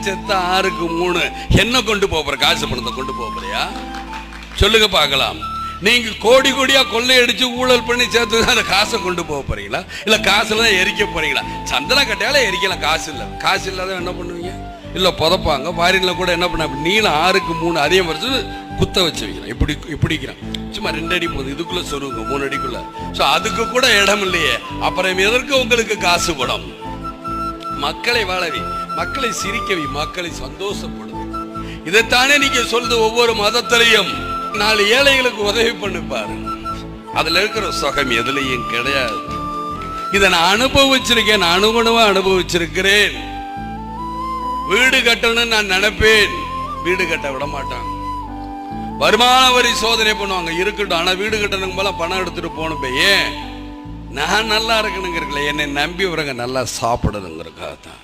செத்த 6க்கு 3 என்ன கொண்டு போற? காசு பணத்தை கொண்டு போறியா? சொல்லுங்க பார்க்கலாம். நீங்க கோடி கோடியா கொள்ளையடிச்சு ஊழல் பண்ணி சேர்த்து அந்த காசை கொண்டு போறீங்களா? இல்ல காசுல தான் எரிக்க போறீங்களா? சந்தன கட்டையால எரிக்கலாம், காசு இல்ல. காசு இல்லாத என்ன பண்ணுவீங்க? இல்ல புதப்பாங்க. பாரின்ல கூட என்ன பண்ண, நீளம் 6க்கு 3 அதே மாதிரி குத்த வச்சு வைக்கலாம். இப்படிக்கிறான் சும்மா 2 அடி போகுது, இதுக்குள்ள சொருங்க 3 அடிக்குள்ள. அதுக்கு கூட இடம் இல்லையே, அப்புறம் எதற்கு உங்களுக்கு காசு படம்? மக்களை வாழவி, மக்களை சிரிக்கவி, மக்களை சந்தோஷப்படுது. இதைத்தானே நீங்க சொல்றது. ஒவ்வொரு மதத்திலையும் 4 ஏழைகளுக்கு உதவி பண்ணிப்பாரு. அதுல இருக்கிற சுகம் எதுலையும் கிடையாது. இதை நான் அனுபவிச்சிருக்கேன், அனுகுணமா அனுபவிச்சிருக்கிறேன். வீடு கட்டணும்னு நான் நினைப்பேன், வீடு கட்ட விட மாட்டாங்க. வருமான வரி சோதனை பண்ணுவாங்க, இருக்கட்டும். ஆனா வீடு கட்டணுங்க போல பணம் எடுத்துட்டு போகணும். ஏன்? நான் நல்லா இருக்கணுங்கிறீங்களே, என்னை நம்பி வரங்க நல்லா சாப்பிடணுங்கிறக்காக தான்.